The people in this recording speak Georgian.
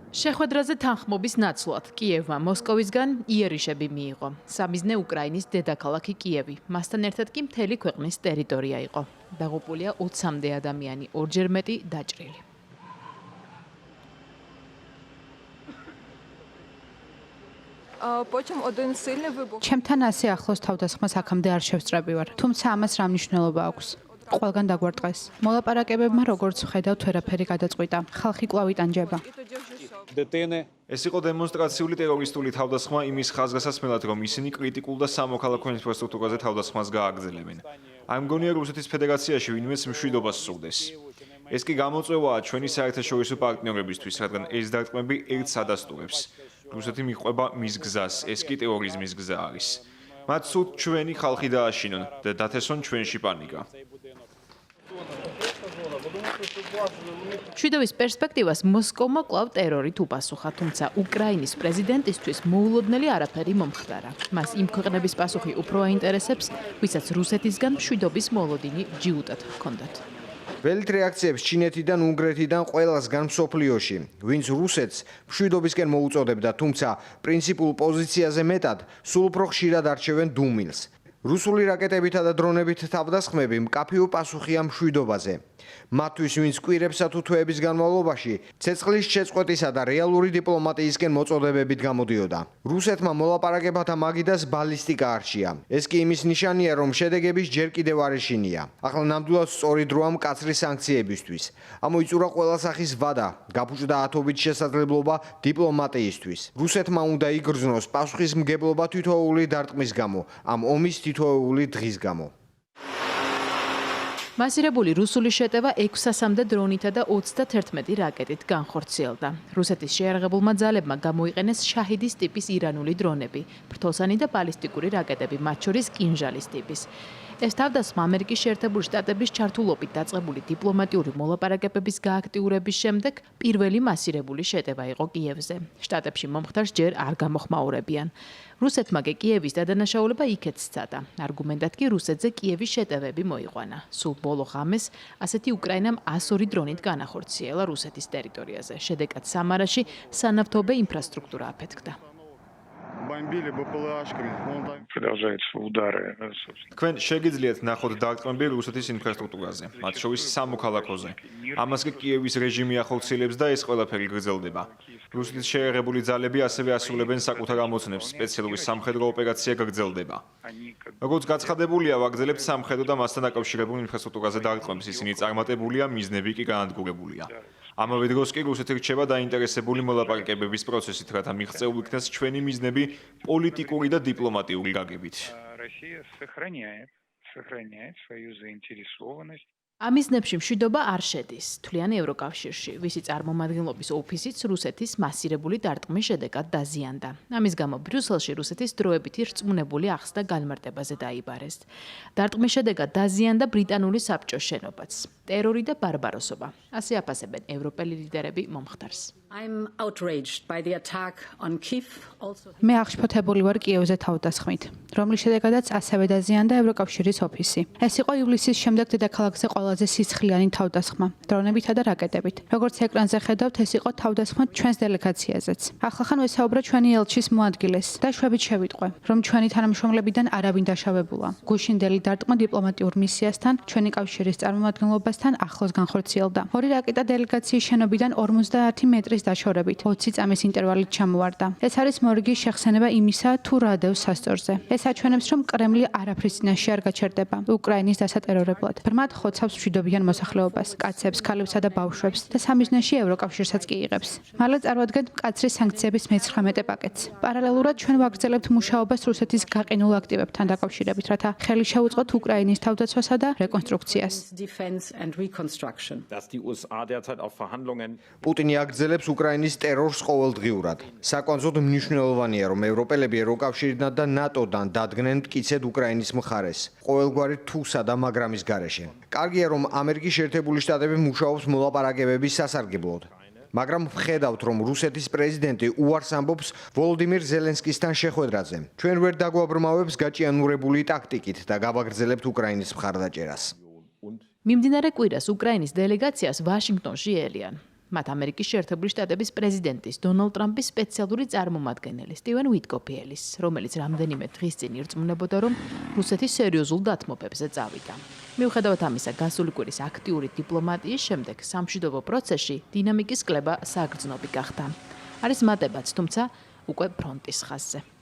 შეხვედრაზე თანხმობის ნაცვლად კიევმა მოსკოვისგან იერიშები მიიღო. სამიზნე უკრაინის დედაქალაქი კიევი, მასთან ერთად კი მთელი ქვეყნის ტერიტორია იყო. დაღუპულია 20-მდე ადამიანი, ორჯერ მეტი დაჭრილი. ჩემთან ასე ახლოს თავდასხმას აქამდე არ შევსწრები ვარ, თუმცა ამას რა მნიშვნელობა აქვს? ყველგან დაგვარტყეს. მოლაპარაკებებმა როგორც ვხედავთ, ვერაფერი გადაწყვიტა. ხალხი კვლავ იტანჯება. ეს იყო დემონსტრაციული ტერორისტული თავდასხმა იმის ხაზგასაცმელად, რომ ისინი კრიტიკულ და სამოქალაქო ინფრასტრუქტურაზე თავდასხმას გააგრძელებენ. არ მგონია რუსეთის ფედერაციაში ვინმეც მშვიდობას სურდეს. ეს კი გამოწვევაა ჩვენი საერთაშორისო პარტნიორებისთვის, რადგან ეს დარტყმები ერთს ადასტურებს. რუსეთი მიყვება მის გზას, ეს კი ტერორიზმის გზა არის. მათ სურთ ჩვენი ხალხი დააშინონ და დათესონ ჩვენში პანიკა. მშვიდობის პერსპექტივას მოსკოვმა კვლავ ტერორით უპასუხა, თუმცა უკრაინის პრეზიდენტისთვის მოულოდნელი არაფერი მომხდარა. მას იმ ქვეყნების პასუხი უფრო აინტერესებს, ვისაც რუსეთისგან მშვიდობის მოლოდინი ჯიუტად ჰქონდათ. ველით რეაქციებს ჩინეთიდან, უნგრეთიდან ყველასგან მსოფლიოში, ვინც რუსეთს მშვიდობისკენ მოუწოდებდა, თუმცა პრინციპულ პოზიციაზე მეტად, სულ უფრო ხშირად არჩევენ დუმილს. რუსული რაკეტებითა და დრონებით თავდასხმები მკაფიო პასუხია მშვიდობაზე. მათთვის, ვინც კვირებსა თუ თვეების განმავლობაში ცეცხლის შეწყვეტისა და რეალური დიპლომატიისკენ მოწოდებებით გამოდიოდა. რუსეთმა მოლაპარაკებათა მაგიდას ბალისტიკა არჩია. ეს კი იმის ნიშანია, რომ შედეგების ჯერ კიდევ არ ეშინია. ახლა ნამდვილად სწორი დროა მკაცრი სანქციებისთვის. ამოიწურა ყველა სახის ვადა, გაფუჭდა ათობით შესაძლებლობა დიპლომატიისთვის. რუსეთმა უნდა იგრძნოს პასუხისმგებლობა თითოეული დარტყმის გამო, ამ ომის თითოეული დღის გამო. მასირებული რუსული შეტევა 600-მდე დრონითა და 31 რაკეტით განხორციელდა. რუსეთის შეიარაღებულმა ძალებმა გამოიყენეს შაჰიდის ტიპის ირანული დრონები, ფრთოსანი და ბალისტიკური რაკეტები, მათ შორის კინჟალის ტიპის. ეს თავდასხმა ამერიკის შეერთებული შტატების ჩართულობით დაწყებული დიპლომატიური მოლაპარაკებების გააქტიურების შემდეგ პირველი მასირებული შეტევა იყო კიევზე. შტატებში მომხდარს ჯერ არ გამოხმაურებიან. რუსეთმა კი კიევის დადანაშაულება იქეთ სცადა. არგუმენტად კი რუსეთზე კიევის შეტევები მოიყვანა. სულ ბოლო ღამეს ასეთი უკრაინამ 102 დრონით განახორციელა რუსეთის ტერიტორიაზე. შედეგად სამარაში სანავთობე ინფრასტრუქტურა აფეთქდა. თქვენ შეგიძლიათ ნახოთ დარტყმები რუსეთის ინფრასტრუქტურაზე, მათ შორის სამოქალაქოზე. ამას კი კიევის რეჟიმი ახორციელებს და ეს ყველაფერი გრძელდება. რუსეთის შეიარაღებული ძალები ასევე ასრულებენ საკუთარ ამოცნებს, სპეციალური სამხედრო ოპერაცია გრძელდება. როგორც გაცხადებულია, ვაგრძელებთ სამხედრო და მასთან დაკავშირებულ ინფრასტრუქტურაზე დარტყმებს, ისინი წარმატებულია, მიზნები კი განადგურებულია. ამავე დროს კი რუსეთი რჩება დაინტერესებული მოლაპარაკებების პროცესით, რათა მიღწეულ იქნას ჩვენი მიზნები პოლიტიკური და დიპლომატიური გაგებით. ამ მიზნებში მშვიდობა არ შედის, თვლიან ევროკავშირში, ვისი წარმომადგენლობის ოფისიც რუსეთის მასირებული დარტყმის შედეგად დაზიანდა. ამის გამო ბრიუსელში რუსეთის დროებითი რწმუნებული ახსნა განმარტებაზე დაიბარეს. დარტყმის შედეგად დაზიანდა ბრიტანული საბჭოს შენობაც. ტერორი და ბარბაროსობა. ასე აფასებენ ევროპელი ლიდერები მომხდარს. მე აღშფოთებული ვარ კიევზე თავდასხმით, რომლის შედეგადაც ასევე დაზიანდა ევროკავშირის ოფისი. ეს იყო ივლისის შემდეგ დედაქალაქზე ყველაზე სისხლიანი თავდასხმა, დრონებითა და რაკეტებით. როგორც ეკრანზე ხედავთ, ეს იყო თავდასხმა ჩვენს დელეგაციაზეც. ახლახან ვესაუბრა ჩვენი ელჩის მოადგილეს და შვებით შევიტყვე, რომ ჩვენი თანამშრომლებიდან არავინ დაშავებულა. გუშინდელი დარტყმა დიპლომატიურ მისიასთან, ჩვენი კავშირის წარმომადგენლობასთან ახლოს განხორციელდა. ორი რაკეტა დელეგაციის შენობიდან 50 მეტრის დაშორებით 20 წამის ინტერვალით ჩამოვარდა. ეს არის მორიგის შეხსენება იმისა, თუ რა დევს სასწორზე. ეს აჩვენებს, რომ კრემლი არაფრის წინაშე არ გაჩერდება უკრაინის დასატერორებლად. ბრმად ხოცავს მშვიდობიან მოსახლეობას, კაცებს, ქალებსა და ბავშვებს და სამიზნეში ევროკავშირსაც კი იღებს. მალე წარმოადგენთ მკაცრი სანქციების მე-19 პაკეტს. პარალელურად ჩვენ ვაგრძელებთ მუშაობას რუსეთის გაყინულ აქტივებთან დაკავშირებით, რათა ხელი შეუწყოთ უკრაინის თავდაცვასა და რეკონსტრუქციას. პუტინი აგრძელებს უკრაინის ტერორს ყოველდღიურად. საკვანძოდ მნიშვნელოვანია, რომ ევროპელები ევროკავშირიდან და ნატოდან დადგნენ მტკიცედ უკრაინის მხარეს, ყოველგვარი თუსა და მაგრამის გარეშე. კარგია, რომ ამერიკის შეერთებული შტატები მუშაობს მოლაპარაკებების სასარგებლოდ. მაგრამ ვხედავთ, რომ რუსეთის პრეზიდენტი უარს ამბობს ვოლოდიმირ ზელენსკისთან შეხვედრაზე. ჩვენ ვერ დაგვაბრმავებს გაჭიანურებული ტაქტიკით და გავაგრძელებთ უკრაინის მხარდაჭერას. მიმდინარე კვირას უკრაინის დელეგაციას ვაშინგტონში ელიან. მათ ამერიკის შეერთებული შტატების პრეზიდენტის დონალდ ტრამპის სპეციალური წარმომადგენელი სტივენ უიტკოფი-ელის, რომელიც რამდენიმე დღის წინ ირწმუნებოდა, რომ რუსეთი სერიოზულ დათმობებზე წავიდა. მიუხედავად ამისა, გასული კვირის აქტიური დიპლომატიის შემდეგ სამშვიდობო პროცესში დინამიკის კლება საგრძნობი გახდა. არის მატებაც, თუმცა უკვე ფრონტის ხაზზე.